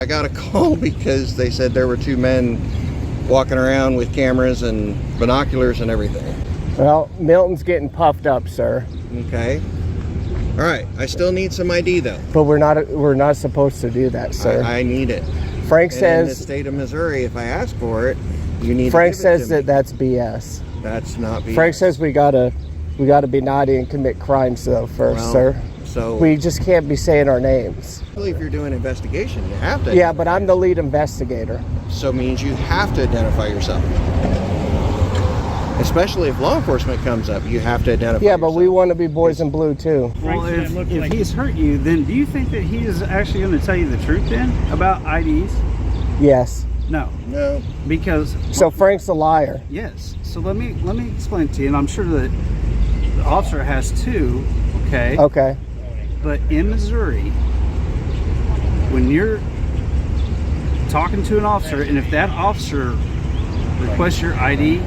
I got a call because they said there were two men walking around with cameras and binoculars and everything. Well, Milton's getting puffed up, sir. Okay. All right. I still need some ID though. But we're not supposed to do that, sir. I need it. Frank and says in the state of Missouri, if I ask for it, you need. Frank to give says it to that me. that's BS. That's not BS. Frank says we gotta be naughty and commit crimes though first, Well, sir. So We just can't be saying our names. if you're doing investigation, you have to. Yeah, but I'm the lead investigator. So means you have to identify yourself. Especially if law enforcement comes up, you have to identify Yeah, but yourself. we want to be boys in blue too. Well, if he's hurt you, then do you think that he is actually going to tell you the truth then about IDs? Yes. No, No. because So Frank's a liar. yes. So let me explain to you, and I'm sure that the officer has too. Okay. Okay. But in Missouri, when you're talking to an officer, and if that officer requests your ID,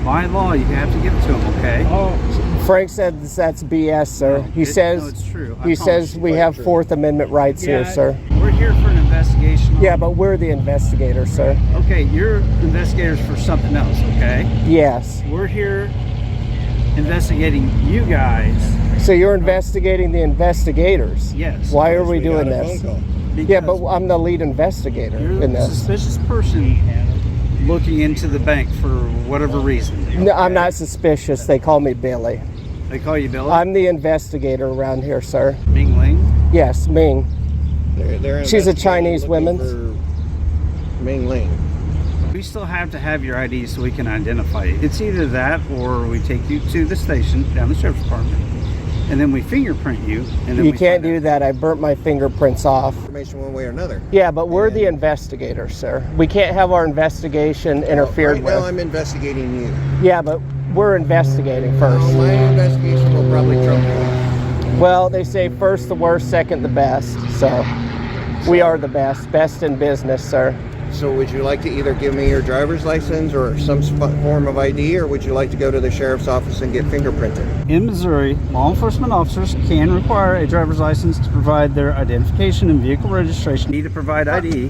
by law, you have to give it to him. Okay. Frank said that's BS, sir. No, He says no, it's true. I he promise says you. we have Fourth Amendment rights here, sir. We're here for an investigation. Yeah, but we're the investigator, sir. Okay, you're investigators for something else. Okay. Yes. We're here investigating you guys. So you're investigating the investigators. Yes. Why are we We got doing a this? phone call. Yeah, because but I'm the lead investigator you're in a this. suspicious person looking into the bank for whatever reason. No, I'm not suspicious. They call me Billy. They call you Billy? I'm the investigator around here, sir. Ming Ling? Yes, Ming. They're She's a investigating, Chinese looking woman. for Ming Ling. We still have to have your ID so we can identify you. It's either that or we take you to the station down the sheriff's department and then we fingerprint you. And then You we can't find do out. that. I burnt my fingerprints off. Information one way or another. Yeah, but we're the investigators, sir. We can't have our investigation interfered Right with. now I'm investigating you. Yeah, but we're investigating first. Well, my investigation will probably trump yours. Well, they say first the worst, second the best. So we are the best in business, sir. So would you like to either give me your driver's license or some form of ID, or would you like to go to the sheriff's office and get fingerprinted? In Missouri, law enforcement officers can require a driver's license to provide their identification and vehicle registration. You need to provide ID.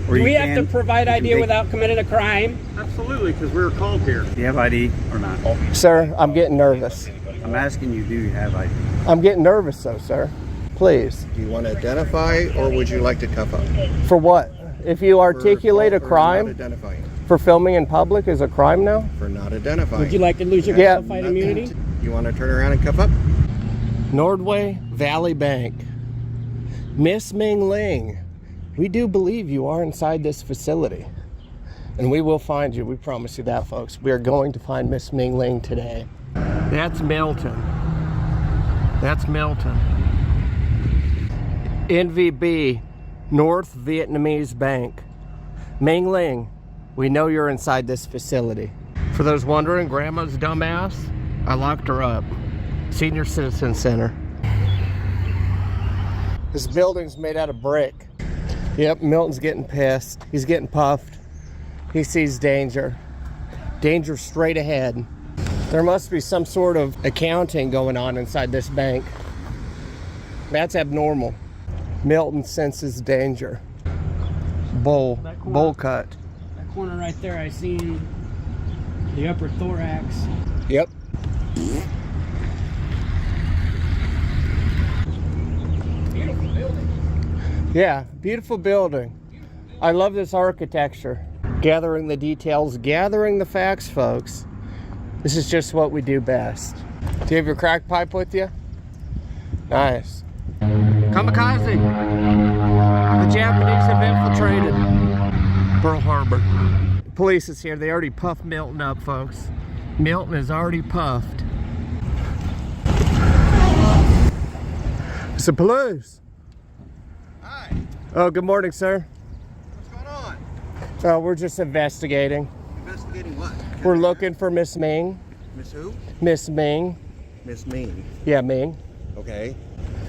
Or Do you we have to can- provide if ID you without committing a crime? Absolutely, because we were called here. Do you have ID or not? Sir, I'm getting nervous. I'm asking you, do you have ID? I'm getting nervous though, sir. Please. Do you want to identify, or would you like to cuff up? For what? If you articulate a For not crime identifying. for filming in public is a crime now? For not identifying. Would you like to lose your Yeah. qualified immunity? You want to turn around and cuff up? Nordway Valley Bank. Miss Ming Ling, we do believe you are inside this facility. And we will find you, we promise you that, folks. We are going to find Miss Ming Ling today. That's Milton. That's Milton. NVB, North Vietnamese Bank. Ming Ling, we know you're inside this facility. For those wondering, Grandma's dumbass, I locked her up. Senior Citizen Center. This building's made out of brick. Yep, Milton's getting pissed. He's getting puffed. He sees danger. Danger straight ahead. There must be some sort of accounting going on inside this bank. That's abnormal. Milton senses danger. Bowl cut. That corner right there, I seen the upper thorax. Yep. Beautiful building. Yeah, beautiful building. I love this architecture. Gathering the details, gathering the facts, folks. This is just what we do best. Do you have your crack pipe with you? Nice. Kamikaze! The Japanese have infiltrated Pearl Harbor. Police is here. They already puffed Milton up, folks. Milton is already puffed. It's the police. Hi. Oh, good morning, sir. What's going on? We're just investigating. Investigating what? We're looking for Miss Ming. Miss who? Miss Ming. Miss Ming. Yeah, Ming. Okay.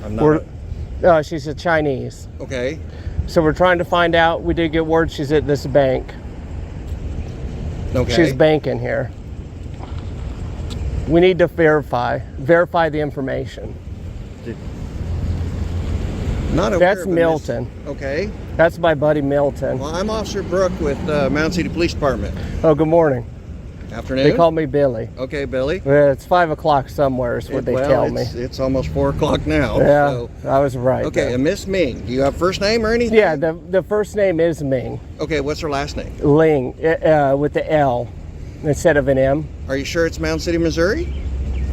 I'm not. She's a Chinese. Okay. So we're trying to find out. We did get word she's at this bank. Okay. She's banking here. We need to verify the information. Not aware That's of a Milton. Okay. That's my buddy Milton. Well, I'm Officer Brooke with Mound City Police Department. Oh, good morning. Afternoon. They call me Billy. Okay, Billy. It's 5 o'clock somewhere is what they tell me. It's almost 4 o'clock now. Yeah, So. I was right. Okay, though. and Miss Ming, do you have first name or anything? Yeah, the first name is Ming Okay, what's her last name? Ling with the L instead of an M. Are you sure it's Mound City, Missouri?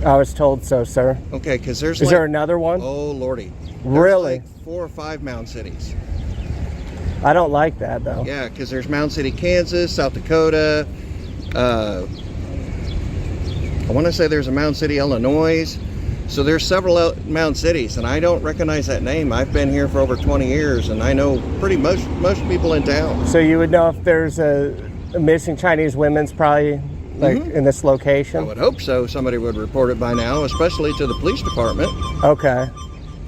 I was told so, sir. Okay, because there's Is there another one? Oh, Lordy. There's Really? like 4 or 5 Mound Cities. I don't like that though. Yeah, because there's Mound City, Kansas, South Dakota. I want to say there's a Mound City, Illinois. So there's several Mound Cities, and I don't recognize that name. I've been here for over 20 years, and I know pretty most people in town. So you would know if there's a missing Chinese women's probably like in this I location? would hope so. Somebody would report it by now, especially to the police department. Okay.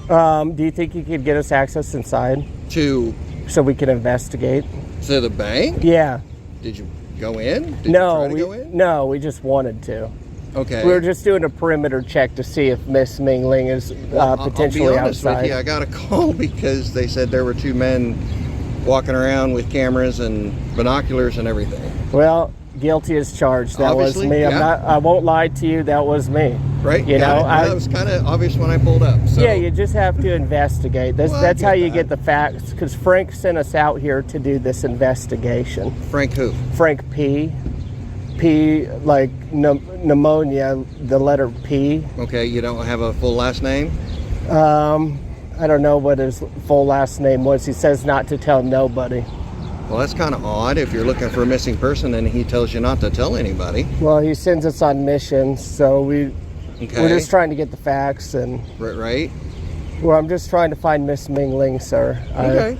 Do you think you could get us access inside To so we can investigate? the bank? Yeah. Did you go in? Did No, you try to go in? no, we just wanted to. Okay. We were just doing a perimeter check to see if Miss Ming Ling is potentially I'll be honest outside. with you, I got a call because they said there were 2 men walking around with cameras and binoculars and everything. Well, guilty as charged. That Obviously, was me. yeah. I won't lie to you. That was me. Right? You know, that was kind of obvious when I pulled up. So. Yeah, you just have to investigate. Well, I That's get how you that. get the facts. Because Frank sent us out here to do this investigation. Frank who? Frank P. Like pneumonia, the letter P. Okay, you don't have a full last name? I don't know what his full last name was. He says not to tell nobody. Well, that's kind of odd if you're looking for a missing person and he tells you not to tell anybody. Well, he sends us on missions, so we're Okay. just trying to get the facts, and Right? well, I'm just trying to find Miss Ming Ling, sir. Okay.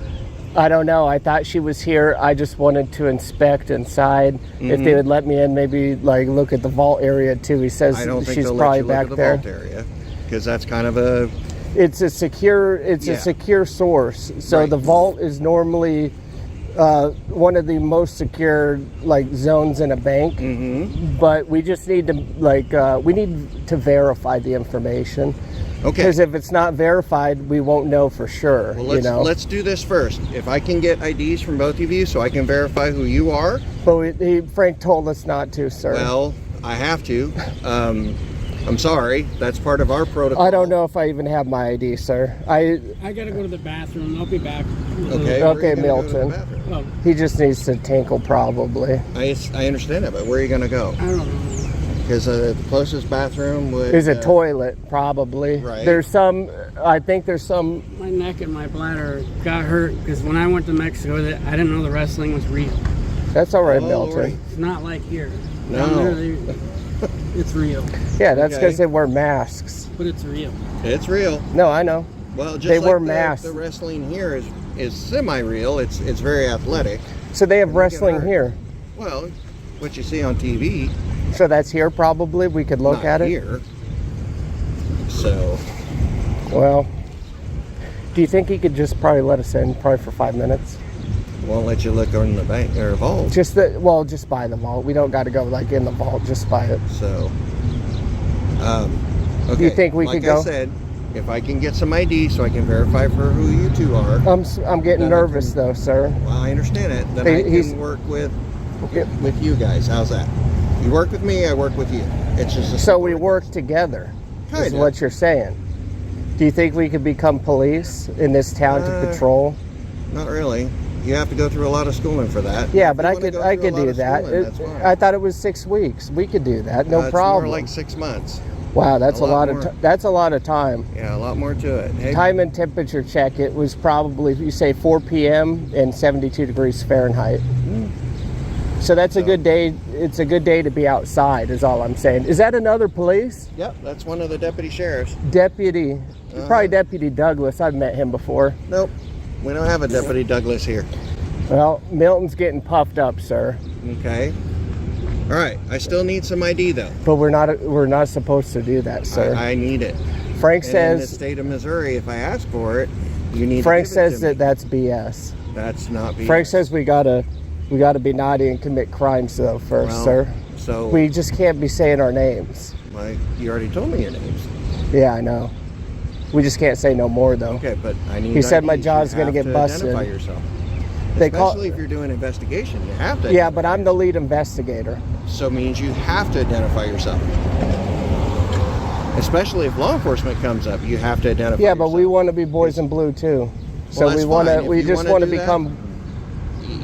I don't know. I thought she was here. I just wanted to inspect inside. If they would let me in, maybe like look at the vault area too. He says I don't think she's they'll probably let you look back at the there. vault area because that's kind of a... It's a secure. It's Yeah. a secure source. So Right. the vault is normally one of the most secure like zones in a bank. But we just need to we need to verify the information. Okay. Because if it's not verified, we won't know for sure. Well, let's do this first. If I can get IDs from both of you so I can verify who you are, But Frank told us not to, sir. well, I have to. I'm sorry. That's part of our protocol. I don't know if I even have my ID, sir. I gotta go to the bathroom. I'll be back. Okay. Okay, where are you gonna go to the Milton. bathroom? Well, He just needs to tinkle, probably. I understand that, but where are you going to go? I don't know. Because the closest bathroom would... Is a toilet, probably. Right. There's some. I think there's some. My neck and my bladder got hurt because when I went to Mexico, I didn't know the wrestling was real. That's all right, Oh, Milton. Lordy. It's not like here. No. Down there, it's real, Yeah, that's Okay. because they wear masks. but it's real. It's real. No, I know. Well, just They like wear the, masks. the wrestling here is semi-real. It's very athletic. So they have And they get wrestling hurt. here. Well, what you see on TV, So that's here, probably. We could look not at it. here. So, Well, do you think he could just probably let us in, probably for 5 minutes? won't let you look in the bank or vault. Just just by the vault. We don't got to go like in the vault. Just by it. So, okay. You think we like could go? I said, if I can get some ID so I can verify for who you two are. I'm getting Then I nervous can- though, sir. Well, I understand it. Then Hey, I he's- can work with you guys. How's that? You work with me, I work with you. It's just a So we work together. Is Kinda. what you're saying. Do you think we could become police in this town to patrol? Not really. You have to go through a lot of schooling for that. Yeah, If but you I wanna could go I through a could lot do of that. schooling, that's fine. I thought it was 6 weeks. We could do that. No it's problem. more like 6 months. Wow, that's a a lot lot of more. that's a lot of time. Yeah, a lot more to it. Hey, Time and temperature check. It was probably you say 4 p.m. and 72 degrees Fahrenheit. So that's a good day. It's a good day to be outside. Is all I'm saying. Is that another police Yep, that's one of the deputy sheriffs. deputy? Probably Deputy Douglas. I've met him before. Nope, we don't have a Deputy Douglas here. Well, Milton's getting puffed up, sir. Okay. All right, I still need some ID though. But we're not supposed to do that, sir. I need it. Frank And in the says state of Missouri, if I ask for it, you need Frank to give it says to me. that that's BS. That's not BS. Frank says we gotta be naughty and commit crimes though first, Well, sir. So, We just can't be saying our names. you already told me your names. Yeah, I know. We just can't say no more, though. Okay, but I need. He said my IDs. jaw's You gonna have get to busted. Identify yourself. They call- Especially if you're doing an investigation, you have to. Yeah, but I'm the lead investigator. So means you have to identify yourself. Especially if law enforcement comes up, you have to identify. Yeah, but we yourself. want to be boys in blue too. So Well, we that's want fine. to. If We you just wanna want to do that, become.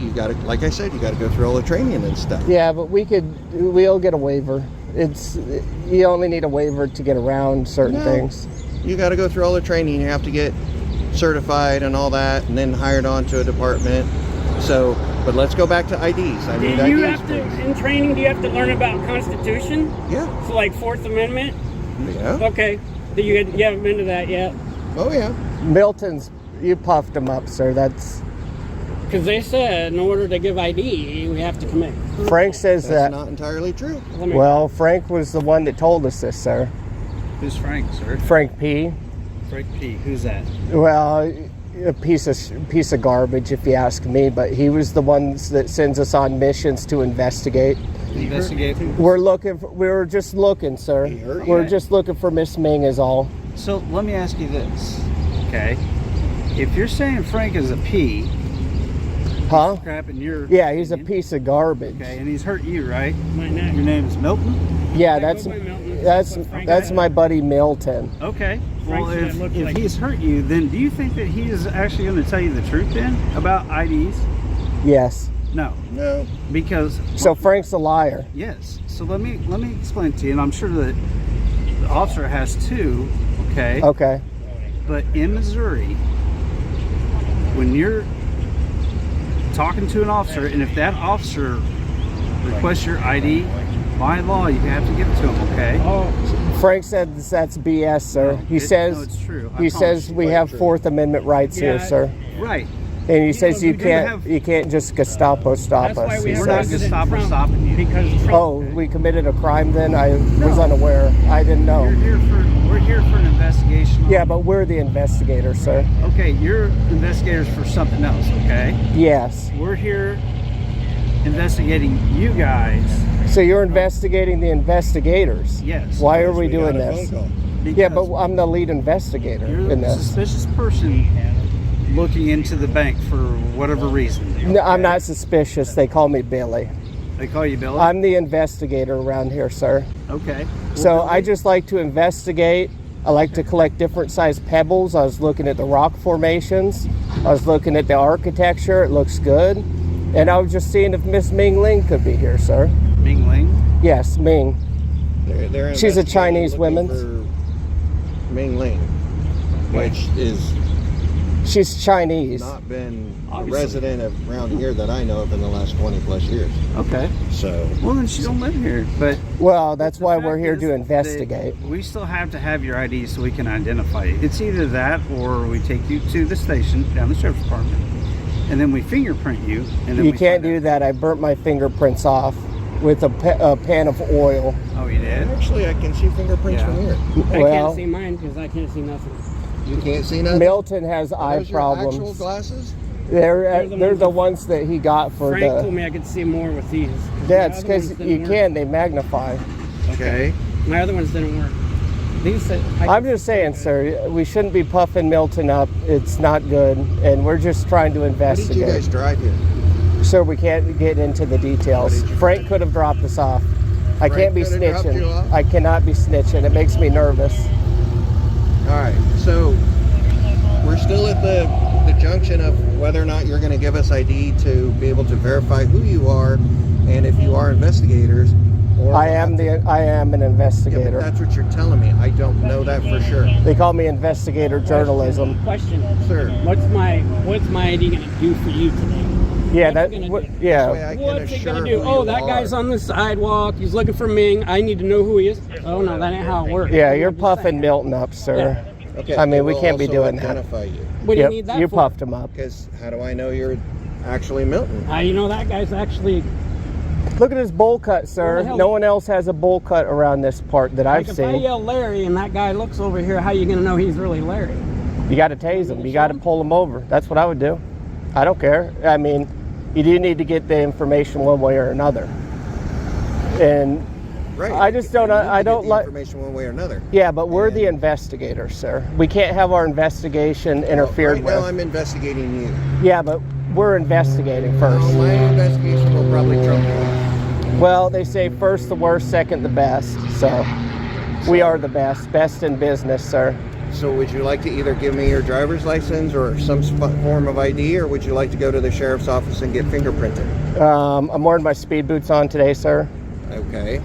You got to, like I said, you got to go through all the training and stuff. Yeah, but we'll get a waiver. You only need a waiver to get around certain No. things. You got to go through all the training. You have to get certified and all that, and then hired onto a department. So, but let's go back to IDs. I Do need you IDs, have to, please. in training, do you have to learn about Constitution? Yeah. So like Fourth Amendment? Yeah. Okay. You haven't been to that yet? Oh yeah. Milton's, you puffed him up, sir. That's Because they said in order to give ID, we have to commit. Frank says That's that. not entirely true. Well, Frank was the one that told us this, sir. Who's Frank, sir? Frank P. Frank P. Who's that? Well, a piece of garbage, if you ask me. But he was the one that sends us on missions to investigate. Investigate. We're just looking, sir. He hurt you? We're just looking for Miss Ming, is all. So let me ask you this, okay? If you're saying Frank is a P, Huh? crap in your Yeah, he's a opinion, piece of garbage. Okay, and he's hurt you, right? My neck. Your name is Milton. Yeah, That goes by Milton. that's my buddy Milton. Okay. Frank Well, said it if looked like- he's hurt you, then do you think that he is actually going to tell you the truth then about IDs? Yes. No, No. because So Frank's a liar. yes. So let me explain to you, and I'm sure that the officer has too. Okay. Okay. But in Missouri, when you're talking to an officer, and if that officer requests your ID, by law you have to give it to him. Okay. Oh, Frank said that's BS, sir. No, He no, says it's true. I he promise says you. we have true. Fourth Amendment rights here, Yeah. sir. Right. And he says we you do can't have- you can't just Gestapo stop that's why us. we He have We're not says. just President Trump, stopping you. because Trump. Oh, we committed a crime then? I was unaware. I didn't know. We're here for an investigation. Yeah, but we're the investigators, sir. Okay, you're investigators for something else. Okay. Yes. We're here investigating you guys. So you're investigating the investigators. Yes. Why are we We got doing a this? phone call. Yeah, but because I'm the lead investigator you're in a this. suspicious person looking into the bank for whatever reason. No, I'm Okay? not suspicious. They call me Billy. They call you Billy. I'm the investigator around here, sir. Okay. So Well, I just like to investigate. I like to collect different sized pebbles. I was looking at the rock formations. I was looking at the architecture. It looks good. And I was just seeing if Miss Ming Ling could be here, sir. Ming Ling. Yes, Ming. They're She's a investigating, Chinese looking woman. for Ming Ling, which is She's Chinese. not been a Obviously. resident of around here that I know of in the last 20 plus years. Okay. So Well, then she don't live here. But Well, that's the why fact we're here is to that investigate. We still have to have your ID so we can identify you. It's either that or we take you to the station down the sheriff's department, and then we fingerprint you. And then You we can't find do that. I burnt my fingerprints off with a pan of oil. out. Oh, you did? actually, I can see fingerprints Yeah. from here. I Well, can't see mine because I can't see nothing. You can't see nothing. Milton has Are eye those your actual problems. glasses? They're the ones that he got for Frank told the. me I could see more with these. That's The other because ones you didn't work. can. They magnify. Okay. My other ones didn't work. These said, I'm just saying, sir. We shouldn't be puffing Milton up. It's not good, and we're just trying to What did you investigate. guys drive here? Sir, we can't get into the details. What did you Frank could have dropped us off. I Frank can't be could have dropped you snitching. off? I cannot be snitching. It makes me nervous. All right. So we're still at the junction of whether or not you're going to give us ID to be able to verify who you are and if you are investigators. Or I am an Yeah, but investigator. that's what you're telling me. I don't know that for sure. They call me investigator journalism. Question. Sir. What's my ID gonna do for you today? Yeah, What's that. it gonna what- do? That way Yeah. I can What's it assure gonna do? who Oh, you that guy's are. on the sidewalk. He's looking for Ming. I need to know who he is. Oh no, that ain't how it works. Yeah, you're I'm just puffing saying. Milton up, sir. Okay. I mean, we we'll can't be also doing that. identify you. What do Yep, you need that you for? puffed him up. Because how do I know you're actually Milton? You know that guy's actually. Look at his bowl cut, sir. Where the hell- No one else has a bowl cut around this part that I've Like if I seen. yell Larry and that guy looks over here, how you gonna know he's really Larry? You got to tase him. You got to pull him over. That's what I would do. I don't care. I mean, you do need to get the information one way or another. And Right. I just don't. You need to I get don't the like. information one way or another. Yeah, but we're the And- investigators, sir. We can't have our investigation interfered Well, right with. now I'm investigating you. Yeah, but we're investigating first. Well, my investigation will probably trump yours. Well, they say first the worst, second the best. So we are the best in business, sir. So would you like to either give me your driver's license or some form of ID, or would you like to go to the sheriff's office and get fingerprinted? I'm wearing my speed boots on today, sir. Okay.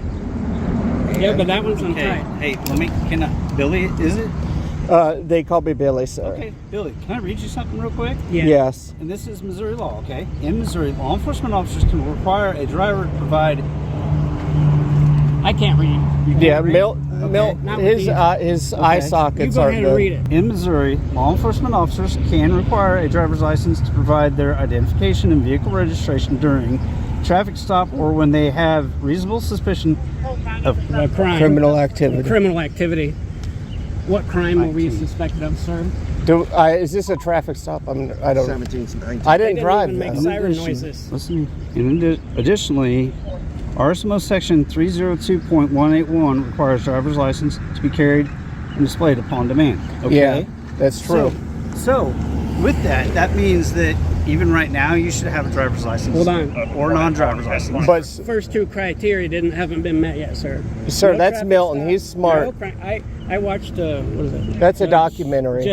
Yeah, And- but that one's Okay. untied. Hey, can I, Billy, is it? They call me Billy, sir. Okay, Billy, can I read you something real quick? Yeah. Yes. And this is Missouri law, okay? In Missouri, law enforcement officers can require a driver to provide. I can't read. You Yeah, can't read? Milt. Not with His these. his eye Okay. You sockets go aren't ahead and good. read it. In Missouri, law enforcement officers can require a driver's license to provide their identification and vehicle registration during traffic stop or when they have reasonable suspicion of A crime. Criminal activity. Criminal activity. What crime were we suspected of, sir? Is this a traffic stop? I don't. 17, 19. I They didn't didn't drive even make though. siren noises. Listen, additionally, RSMO section 302.181 requires driver's license to be carried and displayed upon demand. Okay? Yeah, that's true. So, with that, that means that even right now you should have a driver's license. Hold on. Or non-driver's license. But First two criteria haven't been met yet, sir. sir, No that's traffic Milton. stop, He's smart. no crime. I watched what is it? That's a documentary.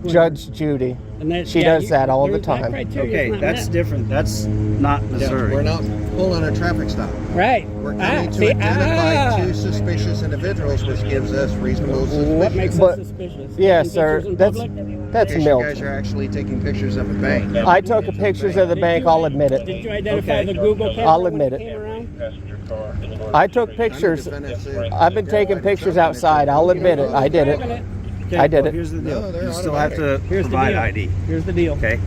Judge Judy. and that, She does that all the that time. criteria is Okay, not that's met. different. That's not Missouri. We're not pulling a traffic stop. Right. We're coming to identify two suspicious individuals, which gives us reasonable suspicion. What makes But- us suspicious? Yeah, Taking sir. pictures in That's public? In that's case you guys Milton. are actually taking pictures of a bank. I took pictures of the bank. I'll admit it. Did you identify Okay. the Google camera I'll when admit it. came around? I took pictures. I've been taking pictures outside. I'll admit it. I did it. Okay, I did well, it. Here's the deal. No, they're you still have to Here's the provide deal. ID. Here's the deal. Okay?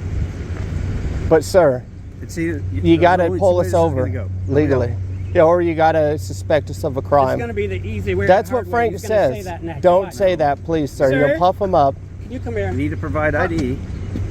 But sir, It's either, you there's got to only pull two ways us this is over gonna go. legally. Yeah, or you got to suspect us of a It's crime. going to be the easy way. or That's the what hard way. Frank He's gonna say says. that next. Don't Watch. say that, please, sir. Sir? You'll puff them up. You come here. You need to provide ID.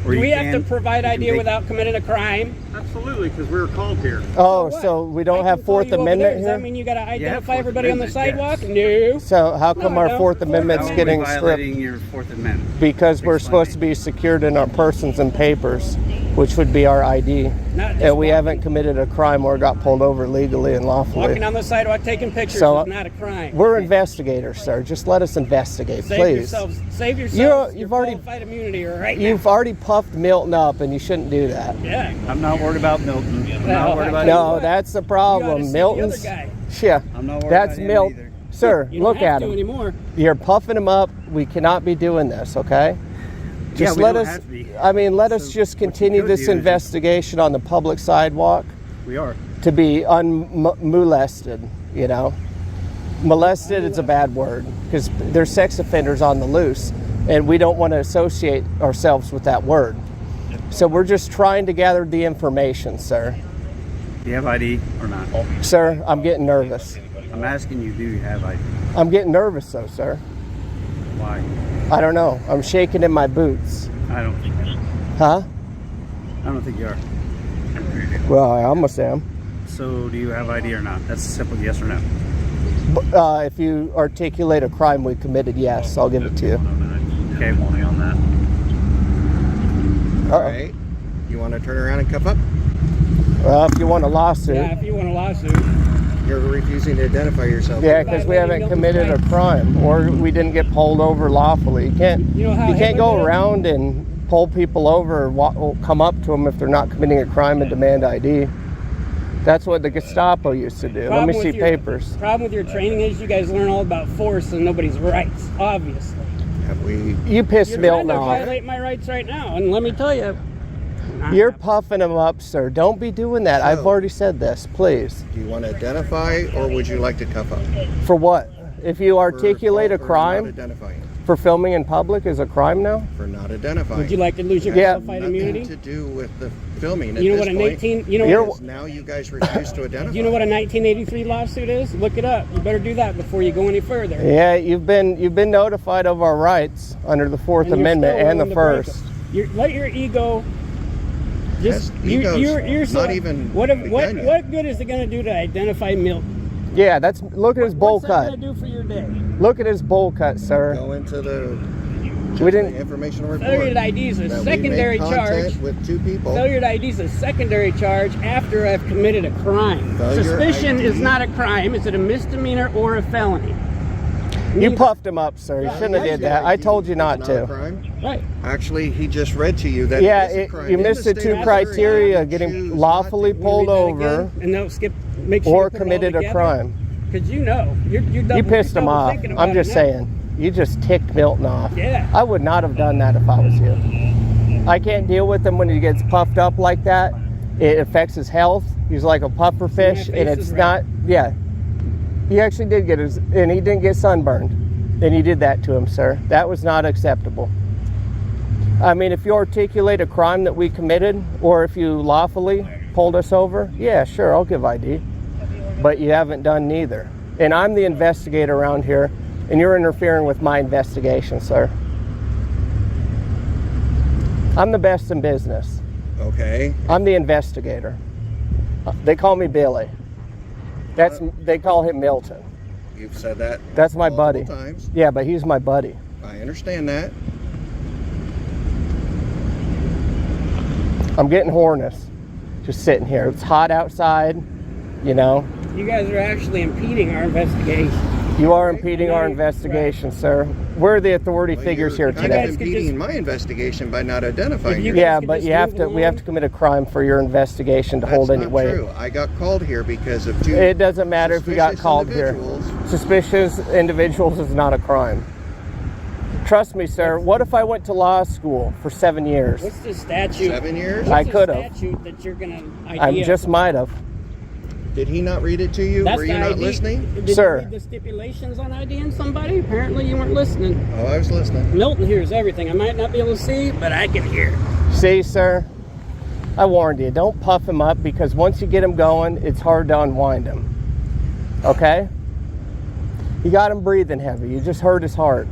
Or Do you we have to can- provide you can ID take- without committing a crime? Absolutely, because we were called here. Oh, what? so we don't I have can pull Fourth you over Amendment there. Does that here? mean you got to identify Fourth everybody on the Amendment, sidewalk? yes. No. So how come No, I our don't. Fourth Amendment's How are we getting stripped? violating your Fourth Amendment? Because we're Explain. supposed to be secured in our persons and papers, which would be our ID. Not just And we walking. haven't committed a crime or got pulled over legally and lawfully. Walking on the sidewalk taking pictures So, is not a crime. We're investigators, sir. Just let us investigate, Save please. yourselves. Save yourselves. You've your already- qualified immunity right You've already puffed Milton up, and you shouldn't do that. now. Yeah. I'm not worried about Milton. I'm No, not worried about No, what? that's the You gotta problem. see the Milton's. other guy. Yeah, I'm not worried that's about him Milton. either. Sir, You don't look have at to him. anymore. You're puffing him up. We cannot be doing this, okay? Just we let don't us. have to be. I mean, let us So just what you continue could this do is just- investigation on the public sidewalk We are. to be unmolested. You know, molested is a bad word because there's sex offenders on the loose, and we don't want to associate ourselves with that word. So we're just trying to gather the information, sir. Do you have ID or not? Sir, I'm getting nervous. I'm asking you, do you have ID? I'm getting nervous, though, sir. Why? I don't know. I'm shaking in my boots. I don't think you are. Huh? I don't think you are. Well, I almost am. So do you have ID or not? That's a simple yes or no. If you articulate a crime we committed, yes, I'll give it to you. Okay, only on that. All All right. right. You want to turn around and cuff up? Well, if you want a lawsuit, Yeah, if you want a lawsuit. You're refusing to identify yourself. yeah, because we haven't committed a crime or we didn't get pulled over lawfully. You can't. You know how You can't HIPAA go did it? around and pull people over or come up to them if they're not committing a crime and demand ID. That's what the Gestapo used to do. Let Problem me with see your- papers. Problem with your training is you guys learn all about force and nobody's rights, obviously. Have we? You pissed You're Milton trying to off. violate my rights right now, and let me tell you. You're puffing him up, sir. Don't be doing that. I've So- already said this. Please. Do you want to identify, or would you like to cuff up? For what? If you articulate a For not crime identifying. for filming in public is a crime now? For not identifying. Would you like to lose your Yeah. qualified Nothing immunity? to do with the filming at You know this what an point. 18? You know You're- what? Now you guys refuse to identify. You know what a 1983 lawsuit is? Look it up. You better do that before you go any further. Yeah, you've been notified of our rights under the Fourth And you're Amendment still and the willing to break First. Let your ego. Just Yes, ego's you're not even what begun yet. good is it going to do to identify Milton? Yeah, look at his bowl What's that cut. gonna do for your day? Look at his bowl cut, sir. Go into the We didn't. informational report. Failure to ID is a that we secondary make content charge. with 2 people. Failure to ID is a secondary charge after I've committed a crime. Failure Suspicion ID. is not a crime. Is it a misdemeanor or a felony? You Neither. puffed him up, sir. You shouldn't have did that. I told you not It's to. a crime. Right. Actually, he just read to you that Yeah, it is a crime. you In missed the state 2 of Missouri, criteria: you getting choose lawfully not to. pulled Read that over again, and no, skip. Make sure or you put it all committed a together. crime. Because you know, you're double, You pissed him double off. thinking about I'm it just now. saying. You just ticked Milton off. Yeah. I would not have done that if I was you. I can't deal with him when he gets puffed up like that. It affects his health. He's like a puffer fish, my and face it's is not. Yeah. He actually did get his, and he didn't get sunburned. And you did that to him, sir. That was not acceptable. I mean, if you articulate a crime that we committed, or if you lawfully pulled us over, yeah, sure, I'll give ID. But you haven't done neither. And I'm the investigator around here, and you're interfering with my investigation, sir. I'm the best in business. Okay. I'm the investigator. They call me Billy. They call him Milton. You've said that. That's my buddy. multiple times. Yeah, but he's my buddy. I understand that. I'm getting hornets just sitting here. It's hot outside, you know. You guys are actually impeding our investigation. You are impeding our investigation, sir. We're the authority Well, figures you're here kind today. of impeding my investigation by not identifying If you- you. Yeah, could but just you have move to. We have along. to commit a crime for your investigation to hold That's any not weight. true. I got called here because of 2 It doesn't matter if you got suspicious called here. individuals. Suspicious individuals is not a crime. Trust me, sir. What if I went to law school for 7 years? What's the statute? 7 years? I What's the could've. statute that you're gonna ID I us? just might have. Did he not read it to you? That's Were you the not ID. listening? Did Sir. you read the stipulations on IDing somebody? Apparently you weren't listening. Oh, I was listening. Milton hears everything. I might not be able to see, but I can hear. See, sir, I warned you. Don't puff him up, because once you get him going, it's hard to unwind him. Okay? You got him breathing heavy. You just hurt his heart.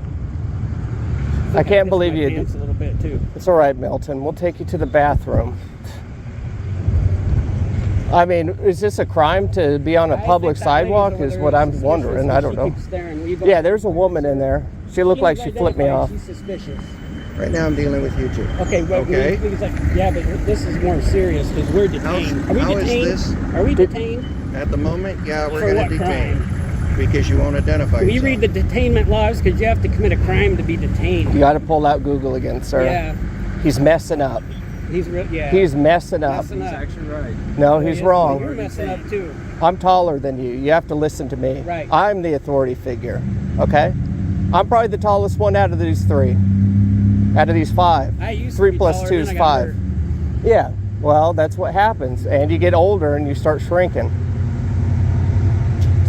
I can't believe you. Pants a little bit too. It's all right, Milton. We'll take you to the bathroom. I mean, is this a crime to be on a public sidewalk? Is what I'm wondering. I don't know. Yeah, there's a woman in there. She looked like she flipped me off. She's suspicious. Right now I'm dealing with you two. Okay, but Okay. yeah, but this is more serious because we're detained. Are we how is detained? this- Are we detained? At the moment, yeah, we're For going what to detain. crime? Because you won't identify We yourself. read the detainment laws because you have to commit a crime to be detained. You got to pull out Google again, sir. Yeah, He's messing up. he's real. Yeah, He's messing up. Messing He's up. actually right. No, he's You're wrong. messing up too. I'm taller than you. You have to listen to me. Right. I'm the authority figure. Okay? I'm probably the tallest one out of these 3. Out of these 5. I used to 3 be plus taller, 2 then is I got 5. hurt. Yeah. Well, that's what happens. And you get older and you start shrinking.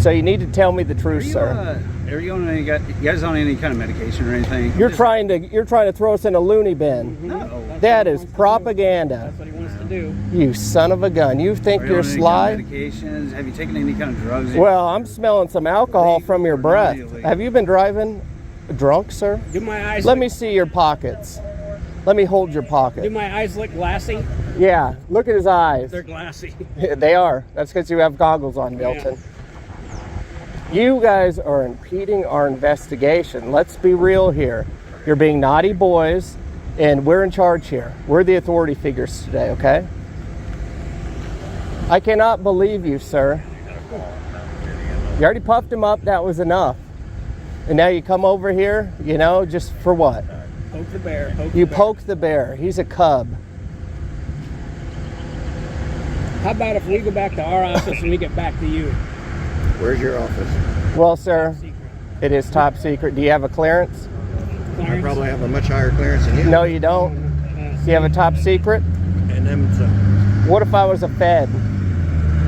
So you need to tell me the truth, sir. Are you on any? You guys on any kind of medication or anything? You're trying to throw us in a loony bin. No. That what he is wants to do. propaganda. That's what he wants to do. You son of a gun. You think Are you you're on any sly? kind of medications? Have you taken any kind of drugs? Well, I'm smelling some alcohol from your breath. Really? Have you been driving drunk, sir? Do my eyes? Let look, me see your pockets. Let me hold your Do pocket. my eyes look glassy? Yeah, look at his eyes. They're glassy. They are. That's because you have goggles on, Milton. You guys are impeding our investigation. Let's be real here. You're being naughty boys, and we're in charge here. We're the authority figures today, okay? I cannot believe you, sir. You already puffed him up. That was enough. And now you come over here, you know, just for what? Poke the bear. You poke the bear. He's a cub. How about if we go back to our office and we get back to you? Where's your office? Well, sir, Secret. it is top secret. Do you have a clearance? I Clarence? probably have a much higher clearance than you. No, you don't. Do you have a top secret? And them, so What if I was a Fed?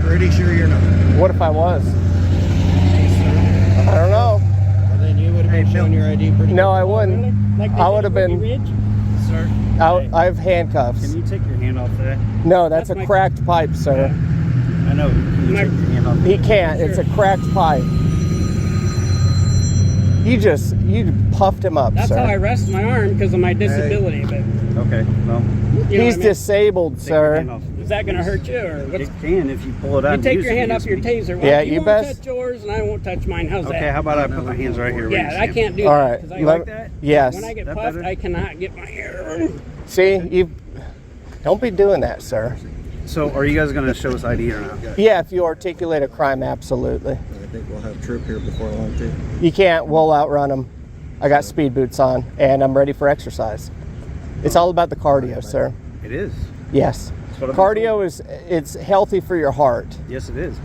pretty sure you're not. What if I was? I don't know. Well, then you would have been showing your ID pretty No, I Really? wouldn't. Like they I did would have at Ruby been. Ridge? Sir, I have handcuffs. can you take your hand off that? No, that's That's a my- cracked pipe, sir. I know. Can you My- take your hand off? He can't. It's a cracked pipe. You puffed him up, That's sir. how I rest my arm because of my disability. But Okay. Well, you know He's what I mean? disabled, take your hand sir. off. Is that going to hurt you, or what's? It can if you pull it out. You and take use your it hand off against your me. taser. Well, Yeah, you you won't best- touch yours, and I won't touch mine. How's Okay, that? how about I put my hands right here? where Yeah, you I see it? can't do All that. right. 'cause I, You like that? Yes. When I get That puffed, better? I cannot get my hair. See, you don't be doing that, sir. So, are you guys going to show us ID or not? Yeah, if you articulate a crime, absolutely. I think we'll have Troop here before long too. You can't. We'll outrun them. I got speed boots on, and I'm ready for exercise. It's all about the cardio, sir. It is. Yes. That's what I've been Cardio it's healthy for your heart. Yes, it is.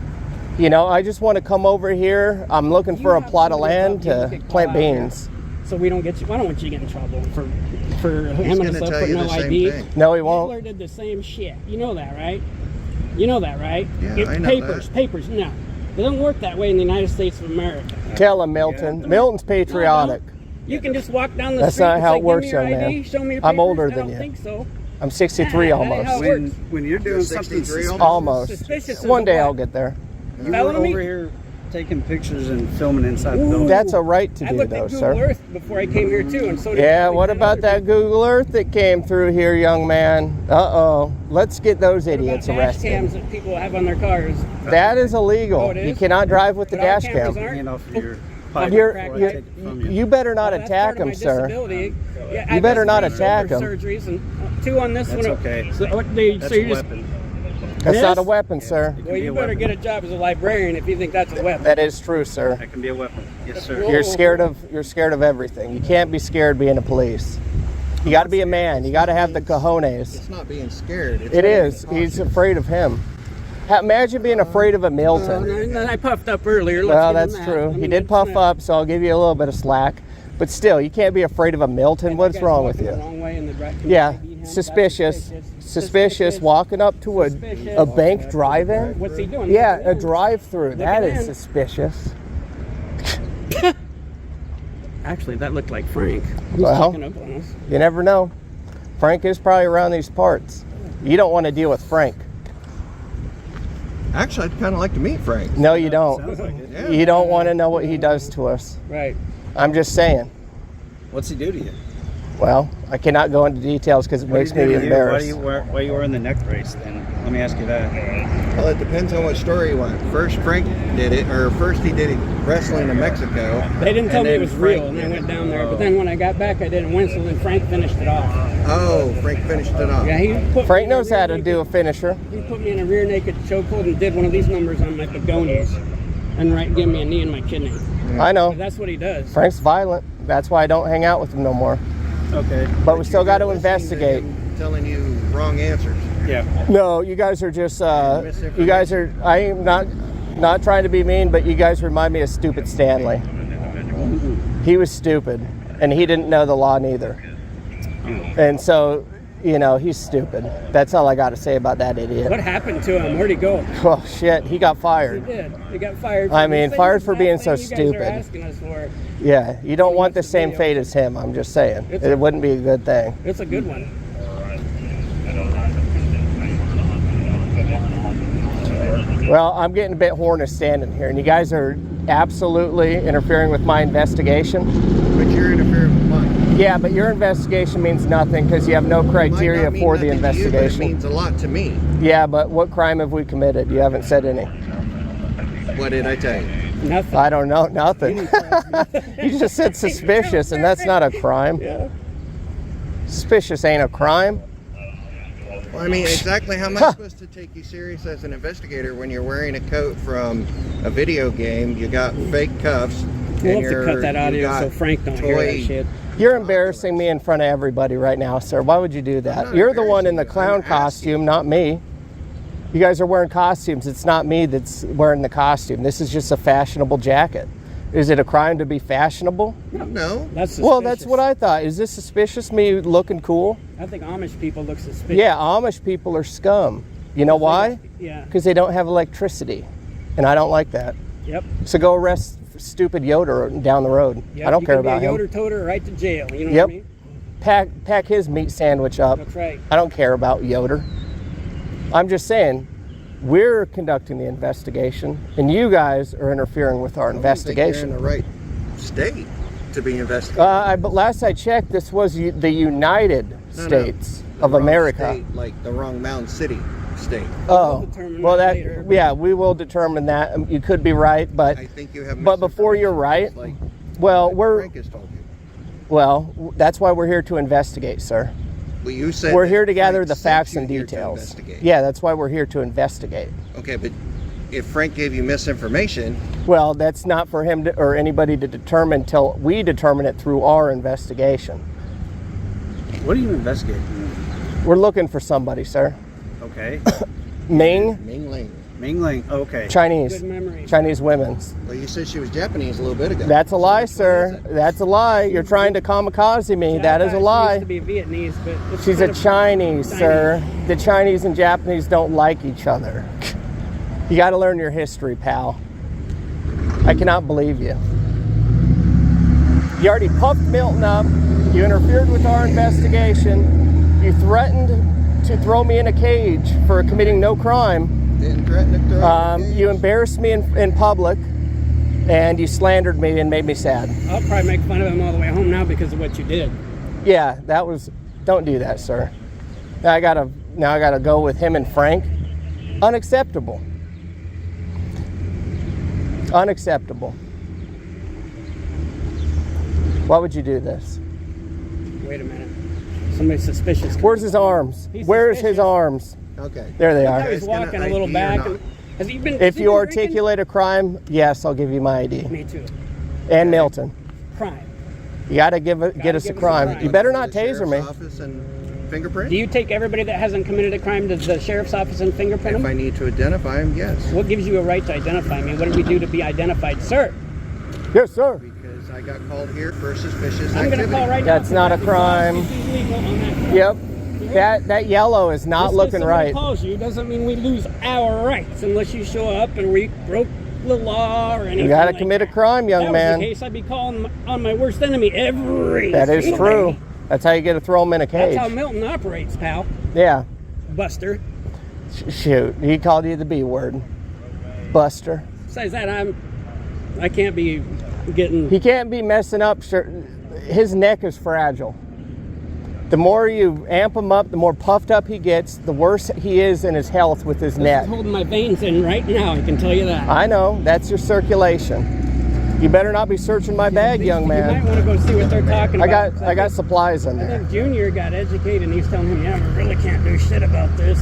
You know, I just want to come over here. I'm looking You for a have plot of somebody land above you to that could plant call out here. beans. So we don't get you. I don't want you to get in trouble for He's him going and to stuff tell for you no the same ID. thing. No, he Hitler won't. did the same shit. You know that, right? You know that, right? Yeah, Get I know papers, that. papers. No, it doesn't work that way in the United States of America. Tell him, Milton. Milton's patriotic. You can just walk down the That's street not and how say, it works, "Give me your young ID, man. show me your I'm papers." older I than don't you. think so. I'm 63 That ain't how almost. it works. When you're doing something 63 suspicious, Almost. Suspicious. One day what? I'll get there. you Felony were me? over here taking pictures and filming inside the building. That's a right to I do, looked though, at Google sir. Earth before I came here too, and so did Yeah, probably what 10 about other that Google Earth that came through here, young man? Uh-oh. Let's get those people. What idiots about dash cams arrested. that people have on their cars? That is illegal. Oh, it You is? cannot drive with the But our dash cameras cam. aren't? Hand off your pipe You're, before I you're, take it from you. you better not Well, that's attack part of him, my sir. disability. Yeah, You I've better had not 3 attack shoulder him. Surgeries and 2 on this That's one. okay. So, what they, That's so you a just, weapon. That's This? not a weapon, sir. It can well, be you a better weapon. get a job as a librarian if you think that's a weapon. That is true, sir. That can be a weapon. Yes, sir. Whoa. You're scared of everything. You can't be scared being a police. You got to be a man. You got to have the cojones. It's not being scared. It's It being is. He's cautious. afraid of him. Imagine being afraid of a Milton. And then I puffed up earlier. Let's Well, give him that's that. true. I He mean, did it's puff not- up, so I'll give you a little bit of slack. But still, you can't be afraid of a Milton. That What's guy's wrong with walking you? the wrong way in the direction Yeah, I beat him. That's suspicious. Suspicious. Walking up to a Suspicious. bank drive-in. What's he doing? Yeah, Looking a in. drive-through. That Looking is in. suspicious. Actually, that looked like Frank. He's Well. checking up on us. You never know. Frank is probably around these parts. You don't want to deal with Frank. Actually, I'd kind of like to meet Frank. No, you don't. Sounds like it. Yeah. You don't want to know what he does to us. Right. I'm just saying. What's he do to you? Well, I cannot go into details because it What makes did he me do to you? embarrassed. Why you wearing the neck brace then? Let me ask you that. Well, it depends on what story you want. First, Frank did it, or first he did it wrestling in Mexico. They didn't tell and me it then was Frank real, and I did went it. down there. But then when I got back, I didn't win, so then Frank finished it off. Oh, Frank finished it off. Yeah, he put Frank me in a knows how to rear do a naked- finisher. He put me in a rear naked chokehold and did one of these numbers on my begonias, and give me a knee in my kidney. I know. That's what he does. Frank's violent. That's why I don't hang out with him no more. Okay. But we still got to Listening to investigate. him telling you wrong answers. Yeah. No, you guys are just, you guys are, I am not trying to be mean, but you guys remind me of stupid Stanley. He was stupid, and he didn't know the law neither. And so, you know, he's stupid. That's all I got to say about that idiot. What happened to him? Where'd he go? Oh, shit, he got He fired. did. He got fired. I the mean, same fired for exact being thing so you guys stupid. are asking us for. Yeah, you don't want the Watch the same video. fate as him, I'm just saying. It's It a- wouldn't be a good thing. It's a good one. Well, I'm getting a bit horny standing here, and you guys are absolutely interfering with my investigation. But you're interfering with mine. Yeah, but your investigation means nothing because you have no criteria Might not mean for the nothing to you, but investigation. it means a lot to me. Yeah, but what crime have we committed? You haven't said any. What did I tell you? Nothing. I don't know, nothing. You just said suspicious, and that's not a crime. Yeah. Suspicious ain't a crime. Well, I mean, exactly how am I supposed to take you serious as an investigator when you're wearing a coat from a video game, you got fake cuffs, We'll have to cut that you audio got so Frank don't hear that toy- shit. You're embarrassing me in front of everybody right now, sir. Why would you do that? not You're the one in the embarrassing you. clown I'm asking. costume, not me. You guys are wearing costumes. It's not me that's wearing the costume. This is just a fashionable jacket. Is it a crime to be fashionable? No. That's suspicious. Well, that's what I thought. Is this suspicious, me looking cool? I think Amish people look suspicious. Yeah, Amish people are scum. You know why? Yeah. Because they don't have electricity. And I don't like that. Yep. So go arrest stupid Yoder down the road. Yep. I don't you care can about be a him. Yoder toter right to jail. You know Yep. what I mean? Pack his meat sandwich up. That's right. I don't care about Yoder. I'm just saying, we're conducting the investigation, and you guys are interfering with our I don't think you're investigation. in the right state to be investigating. But last I checked, this was the United No, no. States The of wrong America. state, like the wrong Mound City state. Oh, determine well, that that later. yeah, we will determine that. You could be right, but I think you have. but before you're right, Like well, Frank has told you. that's why we're here to investigate, sir. Well, you said We're that here to gather Frank the sent facts you and here to details. investigate. Yeah, that's why we're here to investigate. Okay, but if Frank gave you misinformation, Well, that's not for him to, or anybody to determine till we determine it through our investigation. What are you investigating? We're looking for somebody, sir. Okay. Ming, Ming Ling. Ming Ling. Okay. Chinese. Good memory. Chinese women's. Well, you said she was Japanese a little bit ago. That's a lie, So which one sir. is it? That's a lie. You're trying to kamikaze me. Yeah, That I is a thought she lie. used to be Vietnamese, but it's She's kind a of Chinese, sir. The Chinese and Japanese don't like each other. You got to learn your history, pal. I cannot believe you. You already puffed Milton up. You interfered with our investigation. You threatened to throw me in a cage for committing no crime. Didn't threaten to throw it in. You embarrassed me in public, and you slandered me and made me sad. I'll probably make fun of him all the way home now because of what you did. Yeah, that was. Don't do that, sir. Now I gotta go with him and Frank. Unacceptable. Unacceptable. Why would you do this? Wait a minute. Somebody's suspicious. Where's his arms? He's Where's his suspicious. arms? Okay. There they I are. was gonna walking a little ID or back. not? And, has he been? If has he you been articulate a crime, yes, I'll give you my ID. drinking? Me too. And Milton. Crime. You gotta get us a give us a crime. crime. You better not The taser sheriff's me. Office and fingerprint? Do you take everybody that hasn't committed a crime to the sheriff's office and fingerprint If them? I need to identify him, yes. What gives you a right to identify me? What did we do to be identified, sir? Yes, sir. Because I got called here for suspicious I'm going activity. to call right now. That's not a because crime. he's illegal on that crime. Yep. That yellow is not Just looking because somebody right. calls you doesn't mean we lose our rights unless you show up and we broke the law or anything. You gotta like commit a that. crime, young If man. that was the case, I'd be calling on my worst enemy every That is single true. day. That's how you get to throw him in a That's cage. how Milton operates, pal. Yeah. Buster. Shoot. He called you the B word. Buster. Besides that, I can't be getting. He can't be messing up. His neck is fragile. The more you amp him up, the more puffed up he gets, the worse he is in his health with his This neck. is holding my veins in right now. I can tell you that. I know. That's your circulation. You better not be searching my bag, young You might man. want to go see what they're talking I about. got supplies in I there. think Junior got educated and he's telling him, yeah, we really can't do shit about this.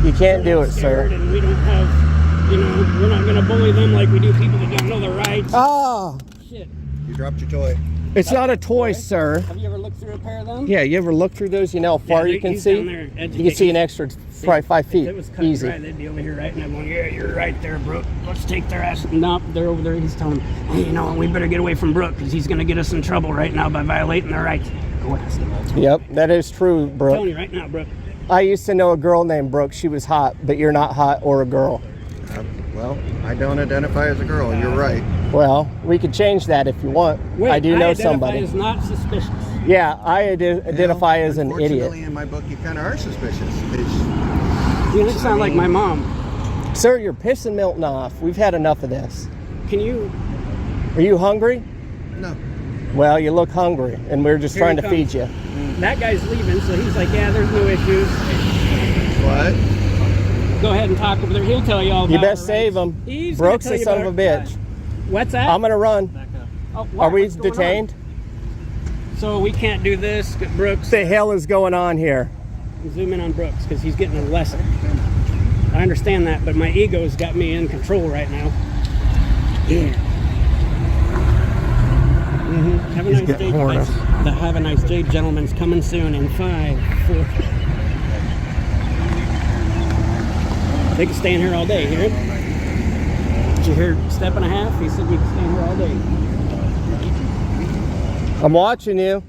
You can't do it, sir. And we don't have, we're not going to bully them like we do people that don't know their rights. Ah, Shit. You dropped your toy. it's not a toy, sir. Have you ever looked through a pair of them? Yeah, you ever look through those? You know how far Yeah, you can he's see? down there You can educating. see an extra probably 5 If feet. it was cut Easy. dry, they'd be over here right now going, yeah, you're right there, Brooke. Let's take their ass. No, they're over there. He's telling them, hey, you know what, we better get away from Brooke because he's going to get us in trouble right now by violating their rights. Go ask him. Yep, that is true, I'm telling Brooke. you right now, Brooke. I used to know a girl named Brooke. She was hot, but you're not hot or a girl. Well, I don't identify as a girl. You're right. Well, we could change that if you want. Wait, I do know identify somebody. as not suspicious. Yeah, I identify as an idiot. Unfortunately, in my book, you kind of are suspicious. You sound like my mom. Sir, you're pissing Milton off. We've had enough of this. Can you? Are you hungry? No. Well, you look hungry, and we're just Here trying he to comes. feed you. That guy's leaving, so he's like, yeah, there's no issues. What? Go ahead and talk over there. He'll tell you all about You best our save rights. him. He's gonna Brooks tell is you son of a about bitch. What's that? I'm gonna run. Oh, what? Are we What's going on? detained? So we can't do this, Brooks. What the hell is going on here? Zoom in on Brooks because he's getting a lesson. I understand that, but my ego's got me in control right now. Yeah. Have a nice day, guys. The Have a Nice Day, gentlemen's coming soon in 5, 4. They can stay in here all day, hear it? Did you hear step and a half? He said you can stay in here all day. I'm watching you.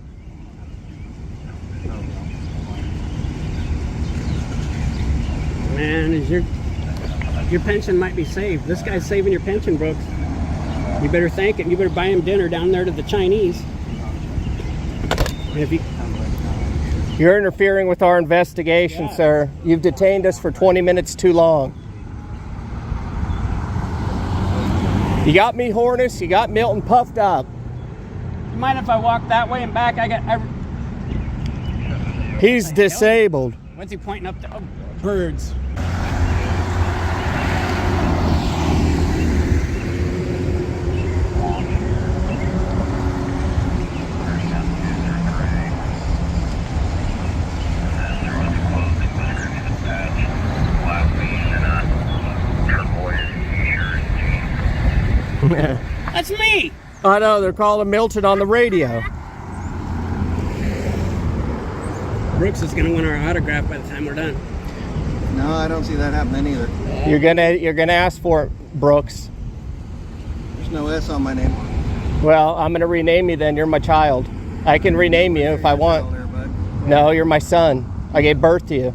Man, is your pension might be saved. This guy's saving your pension, Brooks. You better thank him. You better buy him dinner down there to the Chinese. And if you, You're interfering with our investigation, Yeah. sir. You've detained us for 20 minutes too long. You got me hornous. You got Milton puffed up. you mind if I walk that way and back? He's disabled. When's he pointing up to birds? That's me. I know, they're calling Milton on the radio. Brooks is gonna win our autograph by the time we're done. No, I don't see that happening either. You're gonna ask for it, Brooks. There's no S on my name. Well, I'm gonna rename you then. You're my child. I can rename you if I want. There, bud. No, you're my son. I gave birth to you.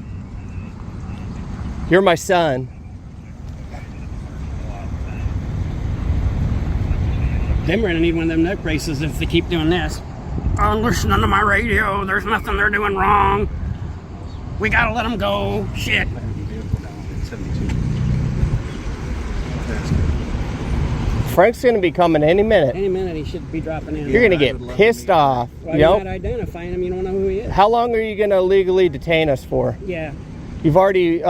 You're my son. Them are gonna need one of them neck braces if they keep doing this. I'm listening to my radio. There's nothing they're doing wrong. We gotta let them go. Shit. Frank's gonna be coming any minute. Any minute he should be dropping in. You're gonna get pissed off. Well, you're not identifying him. You don't know who he is. How long are you gonna illegally detain us for? Yeah. You've already